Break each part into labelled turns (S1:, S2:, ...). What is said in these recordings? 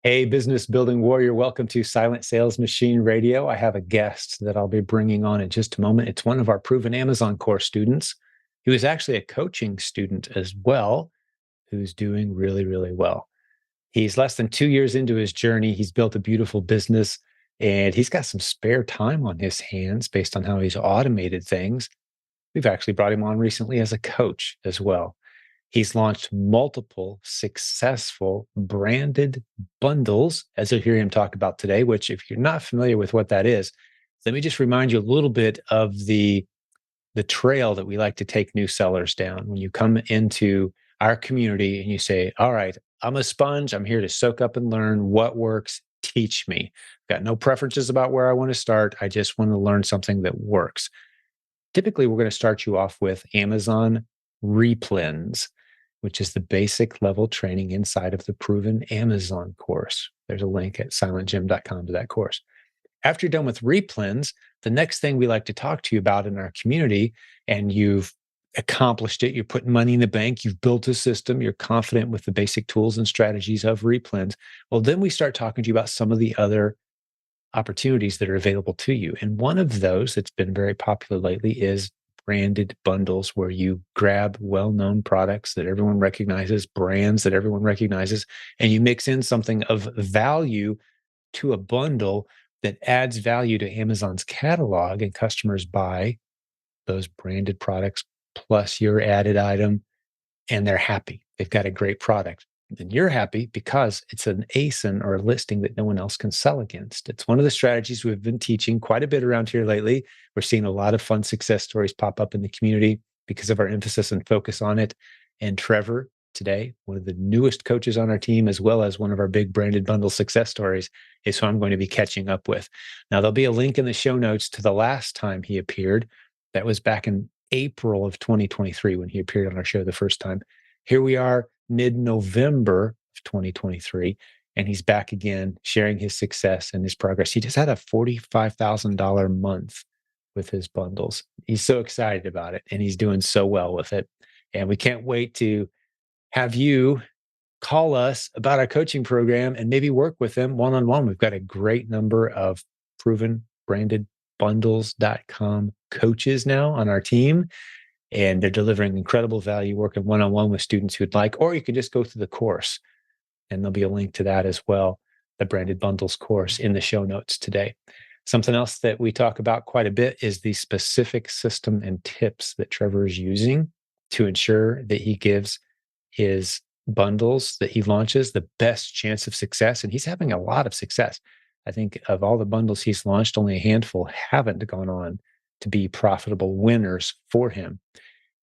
S1: Hey, business building warrior, welcome to Silent Sales Machine Radio. I have a guest that I'll be bringing on in just a moment. It's one of our proven Amazon course students. He was actually a coaching student as well, who's doing really, really well. He's less than 2 years into his journey. He's built a beautiful business and he's got some spare time on his hands based on how he's automated things. We've actually brought him on recently as a coach as well. He's launched multiple successful branded bundles, as you'll hear him talk about today, which, if you're not familiar with what that is, let me just remind you a little bit of the trail that we like to take new sellers down. When you come into our community and you say, all right, I'm a sponge, I'm here to soak up and learn what works, teach me. Got no preferences about where I want to start. I just want to learn something that works. Typically, we're going to start you off with Amazon replens, which is the basic level training inside of the proven Amazon course. There's a link at silentjimdotcom to that course. After you're done with replens, the next thing we like to talk to you about in our community, and you've accomplished it, you're putting money in the bank, you've built a system, you're confident with the basic tools and strategies of replens. Well, then we start talking to you about some of the other opportunities that are available to you. And one of those that's been very popular lately is branded bundles, where you grab well-known products that everyone recognizes, brands that everyone recognizes, and you mix in something of value to a bundle that adds value to Amazon's catalog, and customers buy those branded products plus your added item, and they're happy. They've got a great product. And you're happy because it's an ASIN or a listing that no one else can sell against. It's one of the strategies we've been teaching quite a bit around here lately. We're seeing a lot of fun success stories pop up in the community because of our emphasis and focus on it. And Trevor, today, one of the newest coaches on our team, as well as one of our big branded bundle success stories, is who I'm going to be catching up with. Now, there'll be a link in the show notes to the last time he appeared. That was back in April of 2023 when he appeared on our show the first time. Here we are, mid-November of 2023, and he's back again sharing his success and his progress. He just had a $45,000 month with his bundles. He's so excited about it, and he's doing so well with it. And we can't wait to have you call us about our coaching program and maybe work with them one-on-one. We've got a great number of proven branded bundles.com coaches now on our team, and they're delivering incredible value working one-on-one with students who'd like, or you can just go through the course, and there'll be a link to that as well, the branded bundles course, in the show notes today. Something else that we talk about quite a bit is the specific system and tips that Trevor is using to ensure that he gives his bundles that he launches the best chance of success. And he's having a lot of success. I think of all the bundles he's launched, only a handful haven't gone on to be profitable winners for him.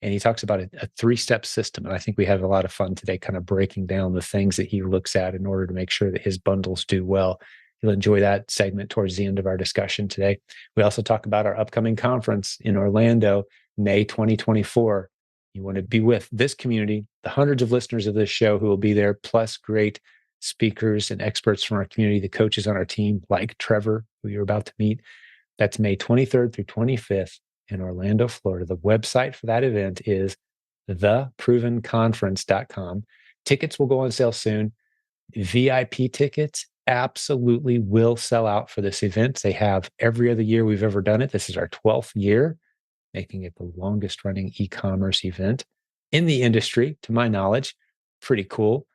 S1: And he talks about a three-step system. And I think we have a lot of fun today kind of breaking down the things that he looks at in order to make sure that his bundles do well. You'll enjoy that segment towards the end of our discussion today. We also talk about our upcoming conference in Orlando, May 2024. You want to be with this community, the hundreds of listeners of this show who will be there, plus great speakers and experts from our community, the coaches on our team, like Trevor, who you're about to meet. That's May 23rd through 25th in Orlando, Florida. The website for that event is theprovenconference.com. Tickets will go on sale soon. VIP tickets absolutely will sell out for this event. They have every other year we've ever done it. This is our 12th year, making it the longest running e-commerce event in the industry, to my knowledge. Pretty cool.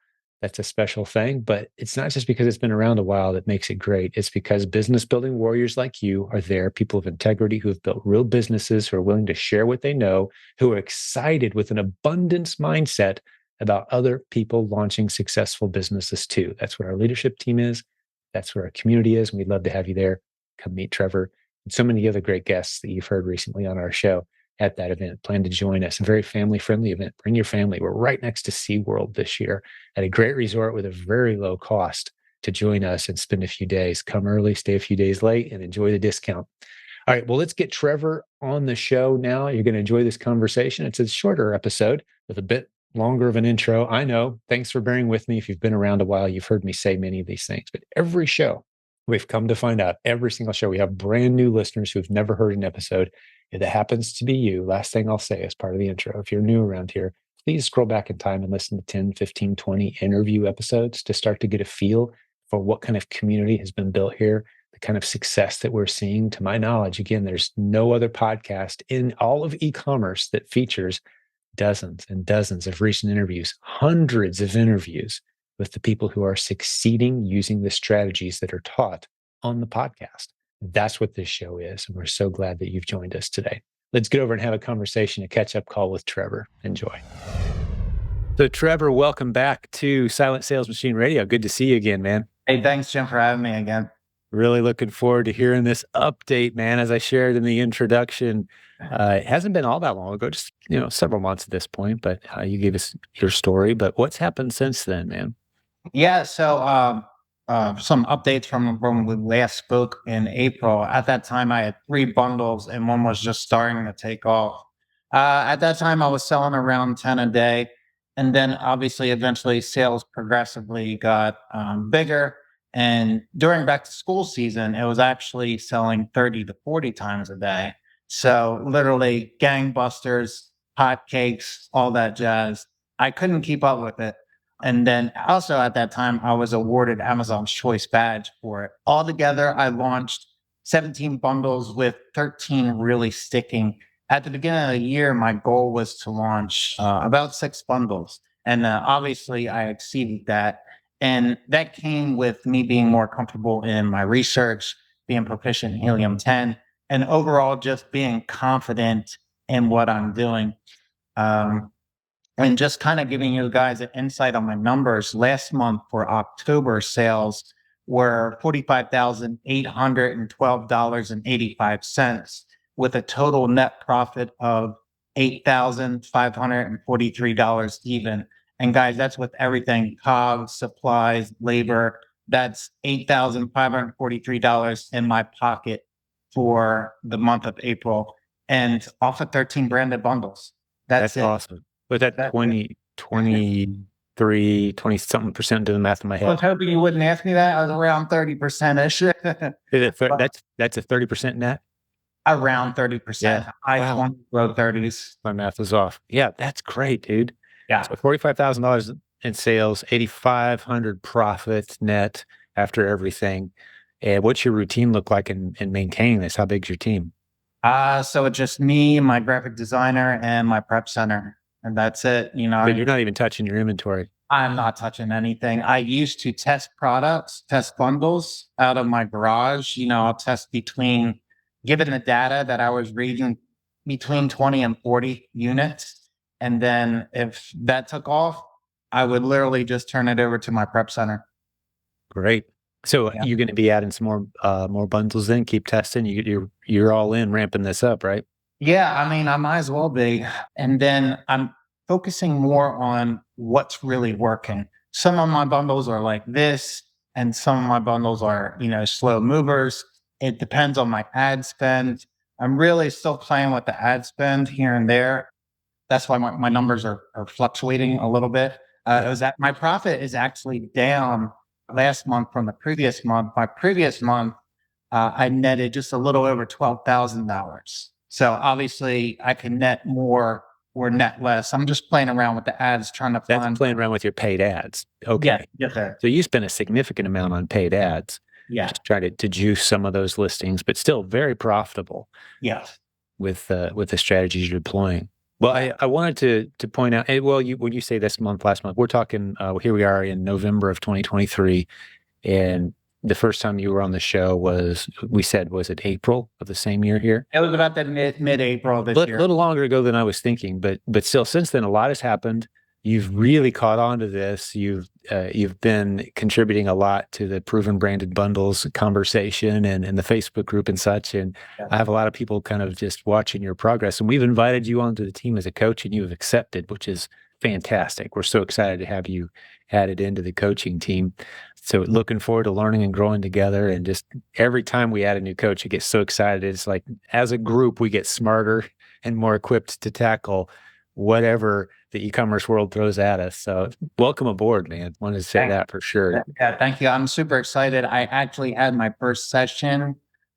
S1: That's a special thing, but it's not just because it's been around a while that makes it great. It's because business building warriors like you are there, people of integrity who have built real businesses, who are willing to share what they know, who are excited with an abundance mindset about other people launching successful businesses too. That's what our leadership team is. That's where our community is. And we'd love to have you there. Come meet Trevor and so many other great guests that you've heard recently on our show at that event. Plan to join us. A very family-friendly event. Bring your family. We're right next to SeaWorld this year at a great resort with a very low cost to join us and spend a few days. Come early, stay a few days late, and enjoy the discount. All right, well, let's get Trevor on the show now. You're going to enjoy this conversation. It's a shorter episode with a bit longer of an intro. I know. Thanks for bearing with me. If you've been around a while, you've heard me say many of these things, but every show, we've come to find out, every single show, we have brand new listeners who've never heard an episode. If that happens to be you, last thing I'll say as part of the intro, if you're new around here, please scroll back in time and listen to 10, 15, 20 interview episodes to start to get a feel for what kind of community has been built here, the kind of success that we're seeing. To my knowledge, again, there's no other podcast in all of e-commerce that features dozens and dozens of recent interviews, hundreds of interviews with the people who are succeeding using the strategies that are taught on the podcast. That's what this show is. And we're so glad that you've joined us today. Let's get over and have a conversation, a catch-up call with Trevor. Enjoy. So Trevor, welcome back to Silent Sales Machine Radio. Good to see you again, man.
S2: Hey, thanks, Jim, for having me again.
S1: Really looking forward to hearing this update, man. As I shared in the introduction, it hasn't been all that long ago, just several months at this point, but you gave us your story. But what's happened since then, man?
S2: Yeah, so some updates from when we last spoke in April. At that time, I had 3 bundles, and one was just starting to take off. At that time, I was selling around 10 a day. And then obviously, eventually, sales progressively got bigger. And during back to school season, it was actually selling 30 to 40 times a day. So literally gangbusters, hotcakes, all that jazz. I couldn't keep up with it. And then also at that time, I was awarded Amazon's Choice Badge for it. Altogether, I launched 17 bundles with 13 really sticking. At the beginning of the year, my goal was to launch about 6 bundles. And obviously, I exceeded that. And that came with me being more comfortable in my research, being proficient in Helium-10, and overall just being confident in what I'm doing. And just kind of giving you guys an insight on my numbers, last month for October, sales were $45,812.85 with a total net profit of $8,543 even. And guys, that's with everything, COGS, supplies, labor. That's $8,543 in my pocket for the month of April, and off of 13 branded bundles.
S1: That's awesome. But that 23, 20 something percent, doing the math in my head.
S2: I was hoping you wouldn't ask me that. I was around 30%-ish.
S1: That's a 30% net?
S2: Around 30%.
S1: Yeah.
S2: Wow. Low 30s.
S1: My math was off. Yeah, that's great, dude.
S2: Yeah.
S1: So $45,000 in sales, 8,500 profit net after everything. And what's your routine look like in maintaining this? How big's your team?
S2: So it's just me, my graphic designer, and my prep center. And that's it.
S1: But you're not even touching your inventory.
S2: I'm not touching anything. I used to test products, test bundles out of my garage. I'll test given the data that I was reading, between 20 and 40 units. And then if that took off, I would literally just turn it over to my prep center.
S1: Great. So you're going to be adding some more bundles in, keep testing. You're all in ramping this up, right?
S2: Yeah, I mean, I might as well be. And then I'm focusing more on what's really working. Some of my bundles are like this, and some of my bundles are, slow movers. It depends on my ad spend. I'm really still playing with the ad spend here and there. That's why my numbers are fluctuating a little bit. My profit is actually down last month from the previous month. My previous month, I netted just a little over $12,000. So obviously I can net more or net less. I'm just playing around with the ads, trying to find.
S1: That's playing around with your paid ads. Okay.
S2: Yeah. Yes, sir.
S1: So you spend a significant amount on paid ads.
S2: Yeah.
S1: Just try to juice some of those listings, but still very profitable.
S2: Yes.
S1: With the strategies you're deploying. Well, I wanted to point out, when you say this month, last month, we're talking, here we are in November of 2023. And the first time you were on the show was it April of the same year here?
S2: It was about that mid-April this year.
S1: A little longer ago than I was thinking, but still, since then, a lot has happened. You've really caught on to this. You've been contributing a lot to the Proven Branded Bundles conversation and the Facebook group and such. And I have a lot of people kind of just watching your progress. And we've invited you onto the team as a coach, and you have accepted, which is fantastic. We're so excited to have you added into the coaching team. So looking forward to learning and growing together. And just every time we add a new coach, I get so excited. It's like, as a group, we get smarter and more equipped to tackle whatever the e-commerce world throws at us. So welcome aboard, man. Wanted to say that for sure.
S2: Yeah, thank you. I'm super excited. I actually had my first session,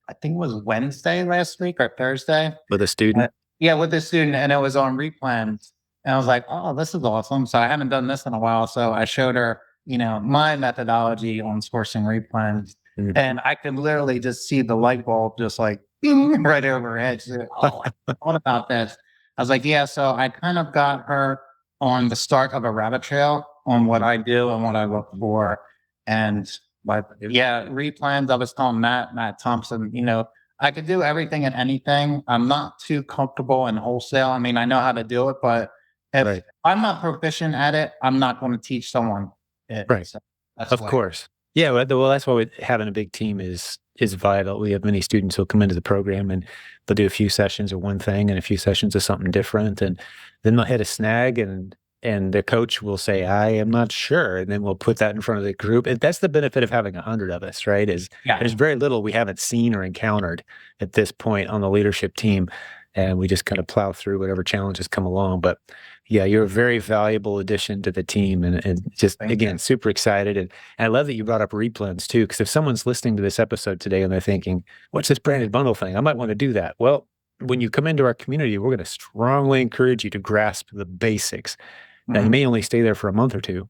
S2: I think it was Wednesday last week or Thursday.
S1: With a student?
S2: With a student, and it was on replans. And I was like, oh, this is awesome. So I haven't done this in a while. So I showed her, my methodology on sourcing replens.
S1: Mhm.
S2: And I could literally just see the light bulb just like bing, right over her head. She's like, oh, what about this? I was like, yeah. So I kind of got her on the start of a rabbit trail on what I do and what I look for. And but yeah, replans. I was telling Matt Thompson, I could do everything and anything. I'm not too comfortable in wholesale. I mean, I know how to do it, but if
S1: Right.
S2: I'm not proficient at it, I'm not going to teach someone it.
S1: Right.
S2: So that's
S1: Of
S2: why.
S1: course. Yeah, well, that's why having a big team is vital. We have many students who'll come into the program and they'll do a few sessions of one thing and a few sessions of something different, and then they'll hit a snag, and the coach will say, "I am not sure," and then we'll put that in front of the group. And that's the benefit of having 100 of us, right? Is
S2: Yeah.
S1: there's very little we haven't seen or encountered at this point on the leadership team, and we just kind of plow through whatever challenges come along. But yeah, you're a very valuable addition to the team, and just
S2: Thank
S1: again
S2: you.
S1: super excited. And I love that you brought up replens too, because if someone's listening to this episode today and they're thinking, "What's this branded bundle thing? I might want to do that." Well, when you come into our community, we're going to strongly encourage you to grasp the basics. Now, you
S2: Mhm.
S1: may only stay there for a month or two.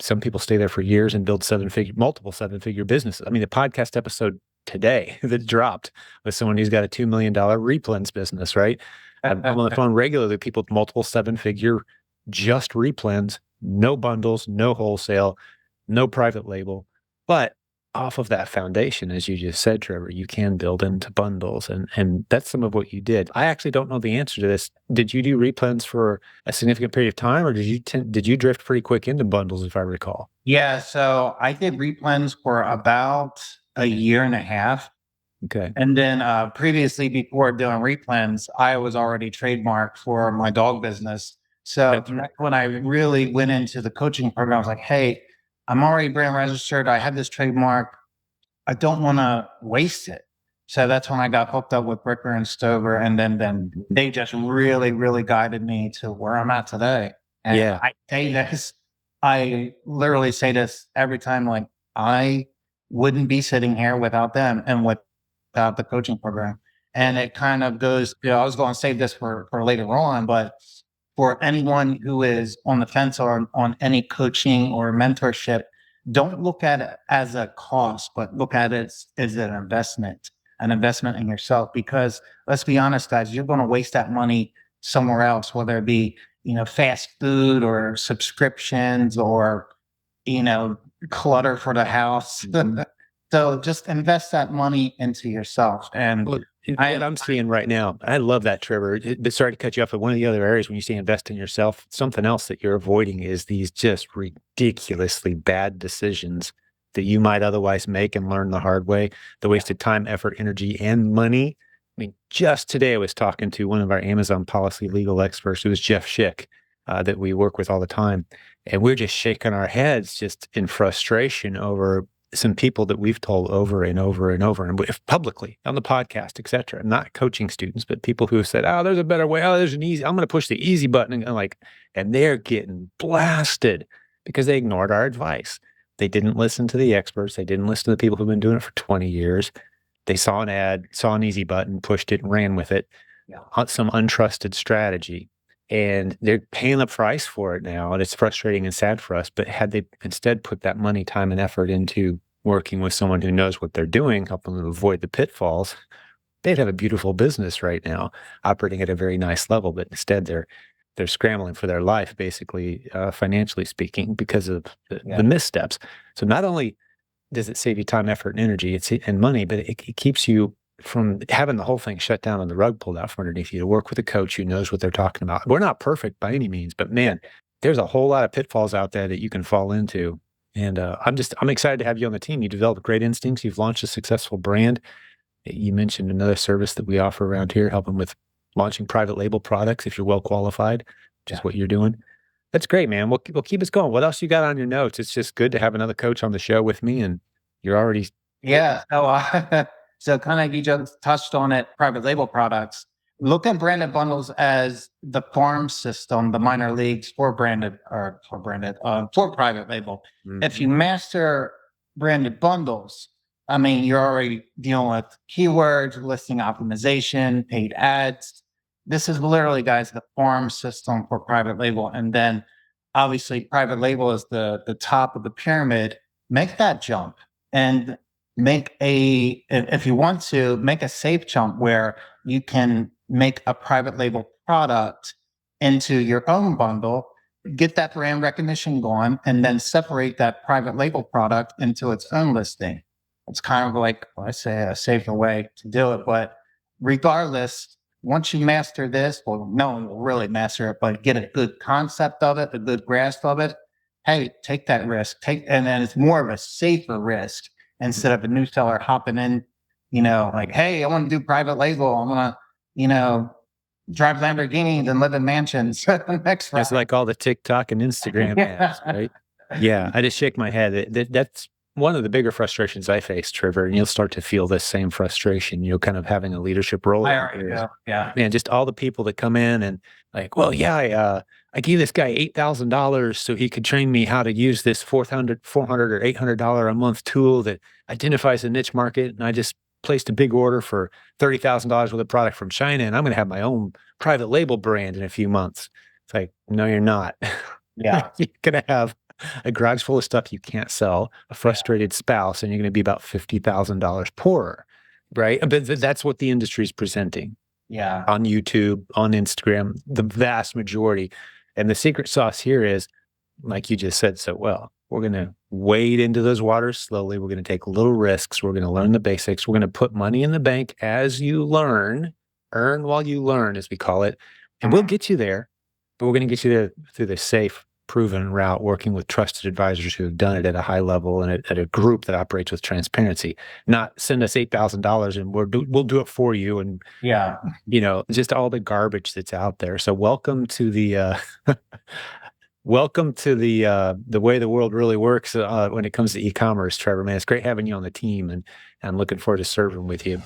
S1: Some people stay there for years and build multiple seven-figure businesses. I mean, the podcast episode today that dropped with someone who's got a $2 million replens business, right? I'm on the phone regularly with people with multiple seven-figure just replens, no bundles, no wholesale, no private label. But off of that foundation, as you just said, Trevor, you can build into bundles. And that's some of what you did. I actually don't know the answer to this. Did you do replens for a significant period of time, or did you drift pretty quick into bundles, if I recall?
S2: Yeah. So I did replens for about a year and a half.
S1: Okay.
S2: And then previously, before doing replens, I was already trademarked for my dog business. So
S1: That's right.
S2: when I really went into the coaching program, I was like, hey, I'm already brand registered. I have this trademark. I don't want to waste it. So that's when I got hooked up with Bricker and Stover. And then they just really, really guided me to where I'm at today. And
S1: Yeah.
S2: I say this, I literally say this every time, like, I wouldn't be sitting here without them and without the coaching program. And it kind of goes, I was going to save this for later on, but for anyone who is on the fence or on any coaching or mentorship, don't look at it as a cost, but look at it as an investment in yourself. Because let's be honest, guys, you're going to waste that money somewhere else, whether it be, fast food or subscriptions or, you know, clutter for the house. So just invest that money into yourself. And
S1: Well, what I'm seeing right now, I love that, Trevor. Sorry to cut you off, but one of the other areas when you say invest in yourself, something else that you're avoiding is these just ridiculously bad decisions that you might otherwise make and learn the hard way, the wasted time, effort, energy, and money. I mean, just today I was talking to one of our Amazon policy legal experts, who is Jeff Schick, that we work with all the time. And we're just shaking our heads just in frustration over some people that we've told over and over and over, and publicly on the podcast, et cetera, not coaching students, but people who have said, "Oh, there's a better way. Oh, there's an easy, I'm going to push the easy button." And they're getting blasted because they ignored our advice. They didn't listen to the experts. They didn't listen to the people who've been doing it for 20 years. They saw an ad, saw an easy button, pushed it and ran with it. On some untrusted strategy. And they're paying the price for it now. And it's frustrating and sad for us. But had they instead put that money, time, and effort into working with someone who knows what they're doing, helping them avoid the pitfalls, they'd have a beautiful business right now, operating at a very nice level. But instead, they're scrambling for their life, basically, financially speaking, because of the missteps. So not only does it save you time, effort, and energy, and money, but it keeps you from having the whole thing shut down and the rug pulled out from underneath you, to work with a coach who knows what they're talking about. We're not perfect by any means, but man, there's a whole lot of pitfalls out there that you can fall into. And I'm excited to have you on the team. You developed great instincts. You've launched a successful brand. You mentioned another service that we offer around here, helping with launching private label products if you're well qualified, which is what you're doing. That's great, man. We'll keep us going. What else you got on your notes? It's just good to have another coach on the show with me, and you're already
S2: Yeah. So kind of you just touched on it, private label products. Look at branded bundles as the farm system, the minor leagues for private label. If you master branded bundles, I mean, you're already dealing with keywords, listing optimization, paid ads. This is literally, guys, the farm system for private label. And then obviously private label is the top of the pyramid. Make that jump and if you want to, make a safe jump where you can make a private label product into your own bundle, get that brand recognition going, and then separate that private label product into its own listing. It's kind of like, well, I say, a safer way to do it. But regardless, once you master this, well, no one will really master it, but get a good concept of it, a good grasp of it. Hey, take that risk. And then it's more of a safer risk instead of a new seller hopping in, like, hey, I want to do private label. I'm gonna, drive Lamborghinis and live in mansions.
S1: That's like all the TikTok and Instagram ads, right? Yeah, I just shake my head. That's one of the bigger frustrations I face, Trevor, and you'll start to feel this same frustration, kind of having a leadership role.
S2: Yeah.
S1: Man, just all the people that come in and like, well, yeah, I gave this guy $8,000 so he could train me how to use this $400 or $800 a month tool that identifies a niche market. And I just placed a big order for $30,000 worth of product from China, and I'm going to have my own private label brand in a few months. It's like, no, you're not.
S2: Yeah.
S1: You're going to have a garage full of stuff you can't sell, a frustrated spouse, and you're going to be about $50,000 poorer, right? But that's what the industry is presenting.
S2: Yeah.
S1: On YouTube, on Instagram, the vast majority. And the secret sauce here is, like you just said so well, we're going to wade into those waters slowly. We're going to take little risks. We're going to learn the basics. We're going to put money in the bank as you learn, earn while you learn, as we call it. And we'll get you there, but we're going to get you there through the safe, proven route, working with trusted advisors who have done it at a high level and at a group that operates with transparency. Not send us $8,000 and we'll do it for you. And just all the garbage that's out there. So welcome to the welcome to the way the world really works when it comes to e-commerce, Trevor. Man, it's great having you on the team, and I'm looking forward to serving with you.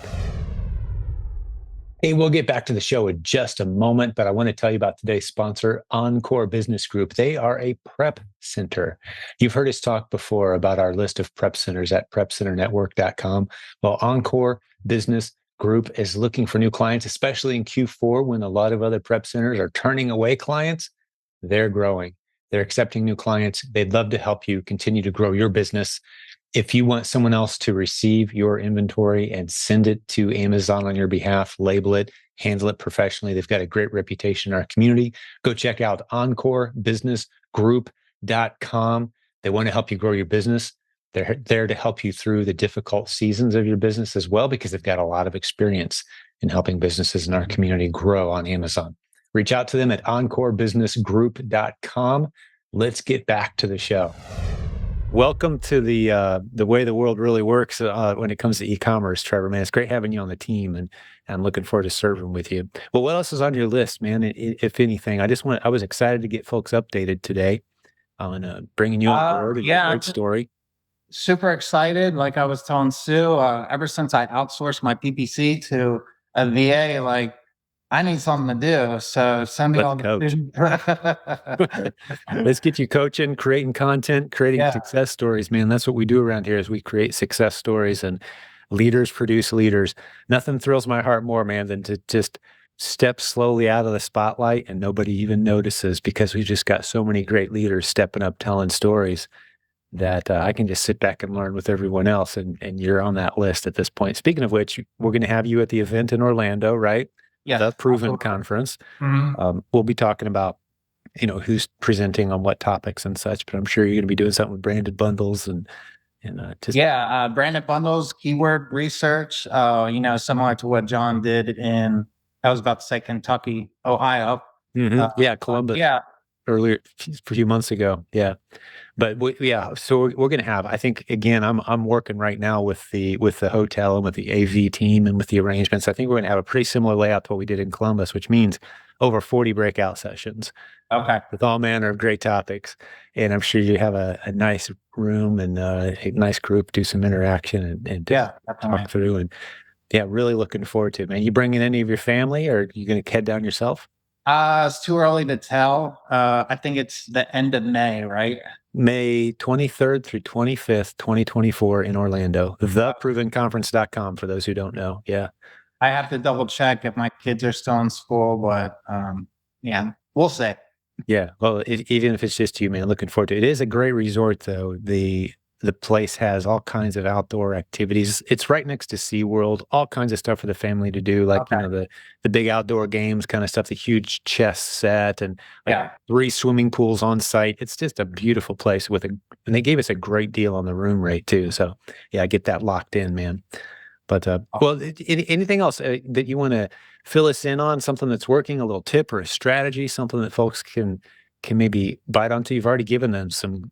S1: Hey, we'll get back to the show in just a moment, but I want to tell you about today's sponsor, Encore Business Group. They are a prep center. You've heard us talk before about our list of prep centers at prepcenternetwork.com. Well, Encore Business Group is looking for new clients, especially in Q4 when a lot of other prep centers are turning away clients. They're growing. They're accepting new clients. They'd love to help you continue to grow your business. If you want someone else to receive your inventory and send it to Amazon on your behalf, label it, handle it professionally, they've got a great reputation in our community. Go check out encorebusinessgroup.com. They want to help you grow your business. They're there to help you through the difficult seasons of your business as well, because they've got a lot of experience in helping businesses in our community grow on Amazon. Reach out to them at encorebusinessgroup.com. Let's get back to the show. Welcome to the way the world really works when it comes to e-commerce, Trevor. Man, it's great having you on the team, and I'm looking forward to serving with you. Well, what else is on your list, man? If anything, I was excited to get folks updated today on bringing you on board. Great story.
S2: Super excited. Like I was telling Sue, ever since I outsourced my PPC to a VA, like I need something to do. So send me all
S1: the Let's get you coaching, creating content, creating success stories, man. That's what we do around here is we create success stories, and leaders produce leaders. Nothing thrills my heart more, man, than to just step slowly out of the spotlight and nobody even notices, because we've just got so many great leaders stepping up, telling stories that I can just sit back and learn with everyone else. And you're on that list at this point. Speaking of which, we're going to have you at the event in Orlando, right?
S2: Yeah,
S1: the Proven Conference. We'll be talking about, who's presenting on what topics and such, but I'm sure you're going to be doing something with branded bundles and
S2: branded bundles, keyword research, similar to what John did I was about to say Kentucky, Ohio.
S1: Columbus. Earlier, a few months ago. Yeah. But so we're going to have, I think, again, I'm working right now with the hotel and with the AV team and with the arrangements. I think we're going to have a pretty similar layout to what we did in Columbus, which means over 40 breakout sessions.
S2: Okay.
S1: With all manner of great topics. And I'm sure you have a nice room and a nice group, do some interaction and talk through. And really looking forward to it, man. You bringing any of your family, or are you going to head down yourself?
S2: It's too early to tell. I think it's the end of May, right?
S1: May 23rd through 25th, 2024 in Orlando. Theprovenconference.com for those who don't know. Yeah.
S2: I have to double check if my kids are still in school, but we'll see.
S1: Yeah. Well, even if it's just you, man, looking forward to it. It is a great resort, though. The place has all kinds of outdoor activities. It's right next to SeaWorld, all kinds of stuff for the family to do, like,
S2: Okay.
S1: the big outdoor games kind of stuff, the huge chess set and like
S2: Yeah.
S1: 3 swimming pools on site. It's just a beautiful place and they gave us a great deal on the room rate too. So yeah, I get that locked in, man. But well, anything else that you want to fill us in on? Something that's working, a little tip or a strategy, something that folks can maybe bite onto. You've already given them some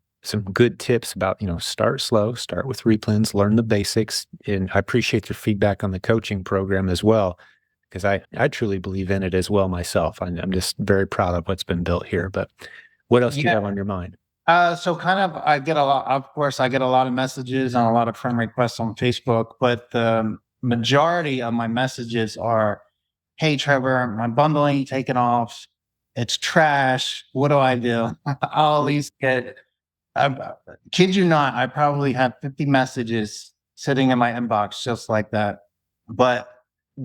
S1: good tips about start slow, start with replens, learn the basics, and I appreciate your feedback on the coaching program as well because I truly believe in it as well myself. I'm just very proud of what's been built here. But what else do you
S2: Yeah.
S1: have on your mind?
S2: So kind of, I get a lot, of course, I get a lot of messages and a lot of friend requests on Facebook, but the majority of my messages are, "Hey, Trevor, my bundle ain't taken off. It's trash. What do I do?" I'll at least get, I kid you not, I probably have 50 messages sitting in my inbox just like that. But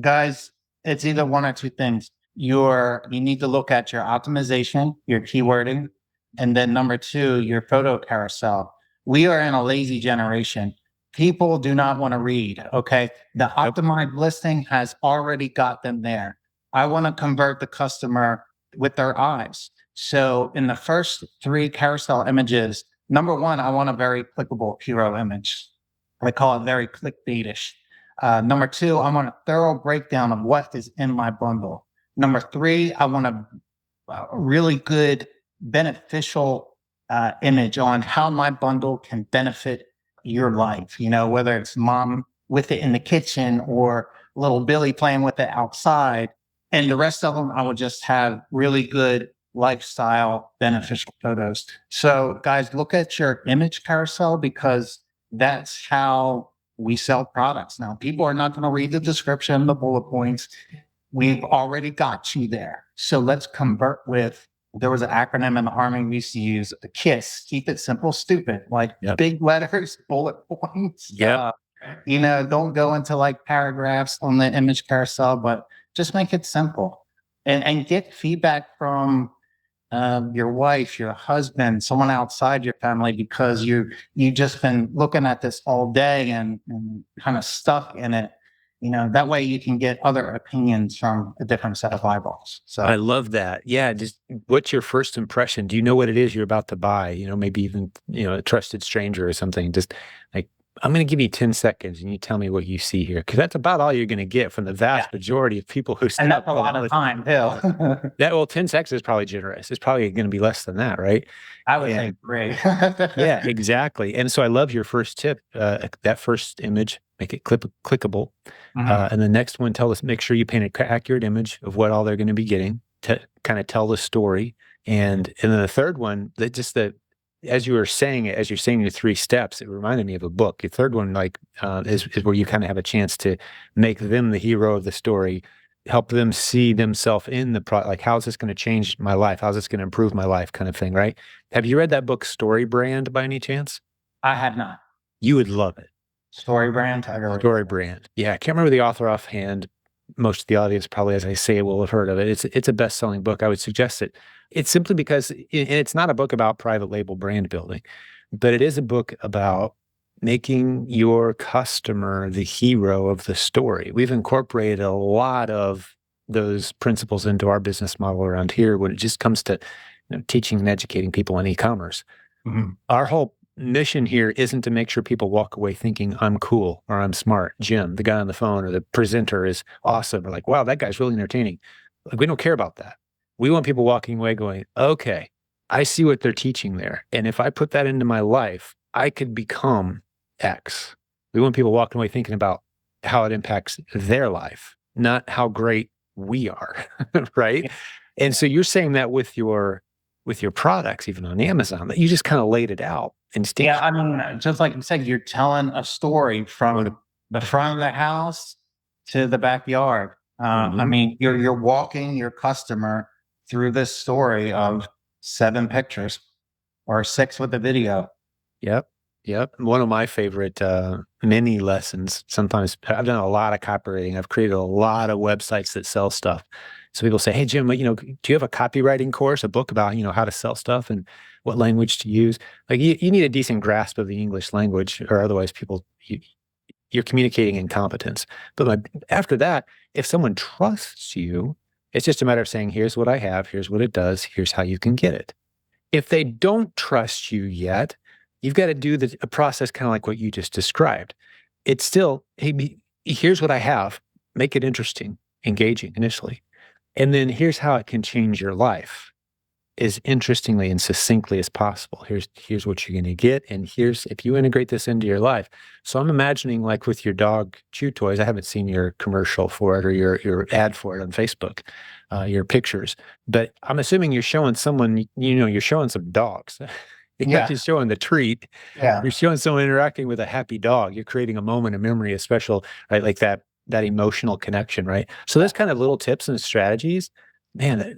S2: guys, it's either one or two things. You need to look at your optimization, your keywording, and then number two, your photo carousel. We are in a lazy generation. People do not want to read. Okay. The
S1: Yep.
S2: optimized listing has already got them there. I want to convert the customer with their eyes. So in the first three carousel images, number one, I want a very clickable hero image. I call it very clickbaitish. Number two, I want a thorough breakdown of what is in my bundle. Number three, I want a really good beneficial image on how my bundle can benefit your life. You know, whether it's mom with it in the kitchen or little Billy playing with it outside. And the rest of them, I would just have really good lifestyle beneficial photos. So, guys, look at your image carousel because that's how we sell products. Now, people are not going to read the description, the bullet points. We've already got you there. So let's convert with, there was an acronym in the Army we used to use, a KISS, keep it simple, stupid, like
S1: Yep.
S2: big letters, bullet points.
S1: Yep.
S2: Don't go into like paragraphs on the image carousel, but just make it simple and get feedback from your wife, your husband, someone outside your family, because you just been looking at this all day and kind of stuck in it. That way you can get other opinions from a different set of eyeballs.
S1: I
S2: So
S1: love that. Yeah, just what's your first impression? Do you know what it is you're about to buy? Maybe even, a trusted stranger or something. Just like, I'm going to give you 10 seconds and you tell me what you see here. Cause that's about all you're going to get from the
S2: yeah,
S1: vast majority of people who
S2: and that's
S1: stop.
S2: a lot of time too.
S1: Well, 10 seconds is probably generous. It's probably going to be less than that, right?
S2: I would
S1: Yeah.
S2: think great.
S1: Yeah, exactly. And so I love your first tip. That first image, make it clickable.
S2: Mhm.
S1: And the next one, make sure you paint an accurate image of what all they're going to be getting to kind of tell the story. And then the third one, as you were saying it, as you're saying your 3 steps, it reminded me of a book. Your third one, like, is where you kind of have a chance to make them the hero of the story, help them see themselves in the product. Like, how's this going to change my life? How's this going to improve my life? Kind of thing, right? Have you read that book, Story Brand, by any chance?
S2: I had not.
S1: You would love it.
S2: Story brand, I go.
S1: Story Brand. Yeah, I can't remember the author offhand. Most of the audience probably, as I say, will have heard of it. It's a best-selling book. I would suggest it. It's simply because and it's not a book about private label brand building, but it is a book about making your customer the hero of the story. We've incorporated a lot of those principles into our business model around here when it just comes to teaching and educating people on e-commerce.
S2: Mhm.
S1: Our whole mission here isn't to make sure people walk away thinking I'm cool or I'm smart. Jim, the guy on the phone or the presenter is awesome. Or like, wow, that guy's really entertaining. Like, we don't care about that. We want people walking away going, okay, I see what they're teaching there. And if I put that into my life, I could become X. We want people walking away thinking about how it impacts their life, not how great we are. Right.
S2: Yeah.
S1: And so you're saying that with your products, even on Amazon, that you just kind of laid it out
S2: Yeah,
S1: instinctually.
S2: I mean, just like you said, you're telling a story from the front of the house to the backyard. I
S1: Mhm.
S2: mean, you're walking your customer through this story of 7 pictures or six with the video.
S1: Yep. Yep. One of my favorite mini lessons. Sometimes I've done a lot of copywriting. I've created a lot of websites that sell stuff. So people say, hey, Jim, do you have a copywriting course, a book about, how to sell stuff and what language to use? Like you need a decent grasp of the English language, or otherwise you're communicating incompetence. But after that, if someone trusts you, it's just a matter of saying, here's what I have, here's what it does, here's how you can get it. If they don't trust you yet, you've got to do a process kind of like what you just described. It's still, hey, here's what I have, make it interesting, engaging initially. And then here's how it can change your life as interestingly and succinctly as possible. Here's what you're going to get. And here's, if you integrate this into your life. So I'm imagining like with your dog chew toys, I haven't seen your commercial for it or your ad for it on Facebook, your pictures, but I'm assuming you're showing someone, you're showing some dogs. You're not just showing the treat.
S2: Yeah.
S1: You're showing someone interacting with a happy dog. You're creating a moment of memory, a special, right? Like that emotional connection, right? So those kind of little tips and strategies, man,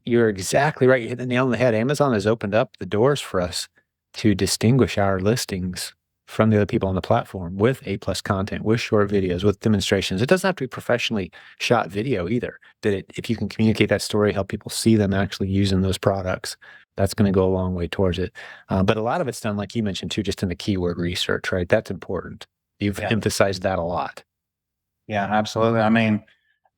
S1: you're exactly right. You hit the nail on the head. Amazon has opened up the doors for us to distinguish our listings from the other people on the platform with A+ content, with short videos, with demonstrations. It doesn't have to be professionally shot video either. If you can communicate that story, help people see them actually using those products, that's going to go a long way towards it. But a lot of it's done, like you mentioned too, just in the keyword research, right? That's important. You've emphasized that a lot.
S2: Yeah, absolutely. I mean,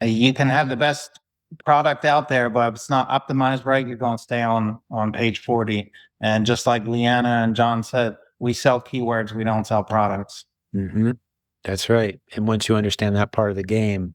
S2: you can have the best product out there, but if it's not optimized right, you're going to stay on page 40. And just like Leanna and John said, we sell keywords, we don't sell products.
S1: Mm-hmm. That's right. And once you understand that part of the game,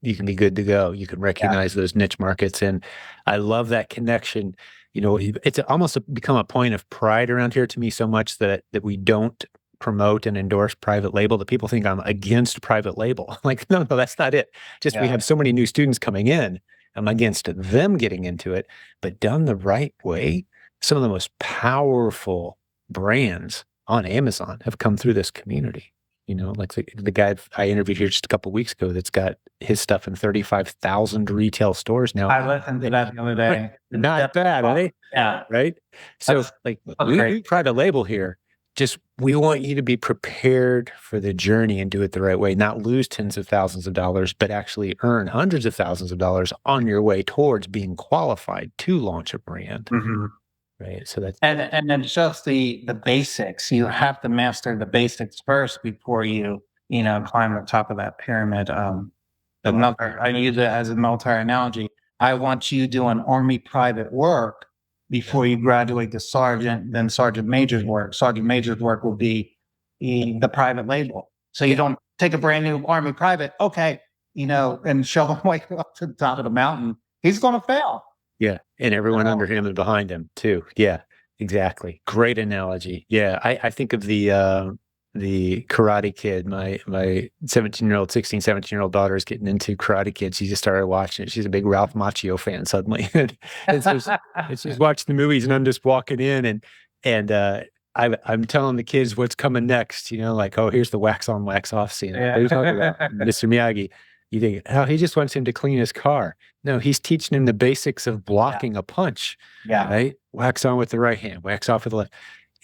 S1: you can be good to go. You can recognize those niche markets. And I love that connection. It's almost become a point of pride around here to me so much that we don't promote and endorse private label, that people think I'm against private label. Like, no, that's not it. Just we have so many new students coming in. I'm against them getting into it, but done the right way. Some of the most powerful brands on Amazon have come through this community. Like the guy I interviewed here just a couple of weeks ago that's got his stuff in 35,000 retail stores now.
S2: I listened to that the other day.
S1: Not bad, eh?
S2: Yeah.
S1: Right? So we private label here. Just we want you to be prepared for the journey and do it the right way, not lose tens of thousands of dollars, but actually earn hundreds of thousands of dollars on your way towards being qualified to launch a brand.
S2: Mm-hmm.
S1: Right. So that's
S2: and then just the basics. You have to master the basics first before you climb the top of that pyramid. I use it as a military analogy. I want you doing Army private work before you graduate to sergeant, then sergeant major's work. Sergeant major's work will be the private label. So you don't take a brand new Army private, and show him way up to the top of the mountain. He's going to fail.
S1: Yeah. And everyone under him and behind him too. Yeah, exactly. Great analogy. Yeah. I think of the Karate Kid. My 17-year-old, 16, 17-year-old daughter is getting into Karate Kid. She just started watching it. She's a big Ralph Macchio fan suddenly. and so she's watching the movies and I'm just walking in and I'm telling the kids what's coming next, like, oh, here's the wax on, wax off scene. What are you talking about? Mr. Miyagi. You think, oh, he just wants him to clean his car. No, he's teaching him the basics of blocking a punch.
S2: Yeah.
S1: Right? Wax on with the right hand, wax off with the left.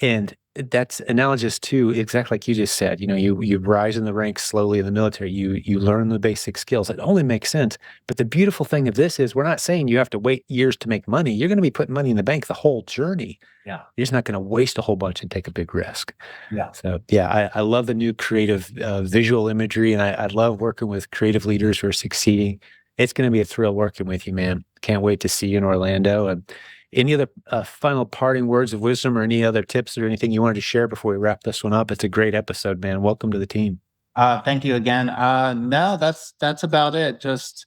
S1: And that's analogous to exactly like you just said. You rise in the ranks slowly in the military. You learn the basic skills. It only makes sense. But the beautiful thing of this is we're not saying you have to wait years to make money. You're going to be putting money in the bank the whole journey.
S2: Yeah.
S1: You're just not going to waste a whole bunch and take a big risk.
S2: Yeah.
S1: So yeah, I love the new creative visual imagery, and I love working with creative leaders who are succeeding. It's going to be a thrill working with you, man. Can't wait to see you in Orlando. And any other final parting words of wisdom or any other tips or anything you wanted to share before we wrap this one up? It's a great episode, man. Welcome to the team.
S2: Thank you again. No, that's about it. Just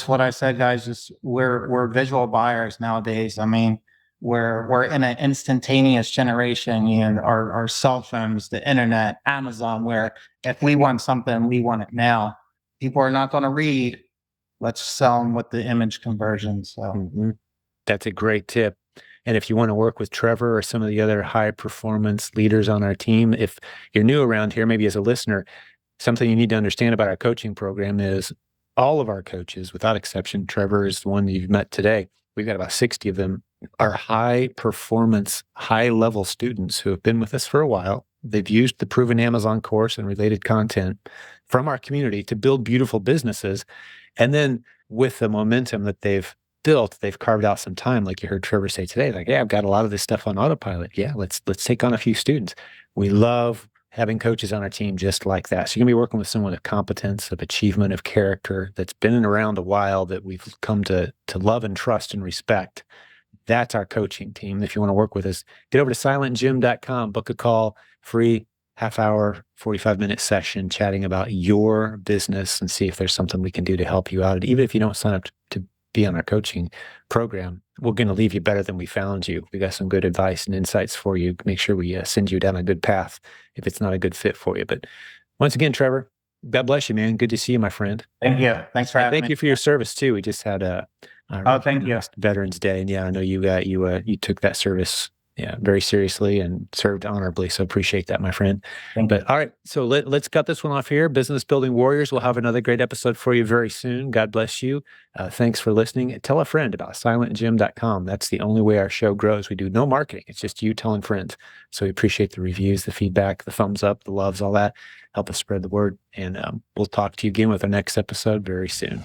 S2: what I said, guys. Just we're visual buyers nowadays. I mean, we're in an instantaneous generation. Our cell phones, the internet, Amazon, where if we want something, we want it now. People are not going to read. Let's sell them with the image conversion. So
S1: that's a great tip. And if you want to work with Trevor or some of the other high performance leaders on our team, if you're new around here, maybe as a listener, something you need to understand about our coaching program is all of our coaches, without exception, Trevor is the one you've met today. We've got about 60 of them, are high performance, high level students who have been with us for a while. They've used the proven Amazon course and related content from our community to build beautiful businesses. And then with the momentum that they've built, they've carved out some time, like you heard Trevor say today, like, yeah, I've got a lot of this stuff on autopilot. Yeah, let's take on a few students. We love having coaches on our team just like that. So you're gonna be working with someone of competence, of achievement, of character, that's been around a while, that we've come to love and trust and respect. That's our coaching team. If you want to work with us, get over to silentjimdotcom, book a call, free half hour, 45-minute session chatting about your business and see if there's something we can do to help you out. And even if you don't sign up to be on our coaching program, we're going to leave you better than we found you. We got some good advice and insights for you. Make sure we send you down a good path if it's not a good fit for you. But once again, Trevor, God bless you, man. Good to see you, my friend.
S2: Thank you. Thanks for having me.
S1: Thank you for your service too. We just had
S2: Thank you.
S1: Veterans Day, and yeah, I know you took that service very seriously and served honorably. So appreciate that, my friend. But all right, so let's cut this one off here. Business Building Warriors. We'll have another great episode for you very soon. God bless you. Thanks for listening. Tell a friend about silentjim.com. That's the only way our show grows. We do no marketing. It's just you telling friends. So we appreciate the reviews, the feedback, the thumbs up, the loves, all that. Help us spread the word. And we'll talk to you again with our next episode very soon.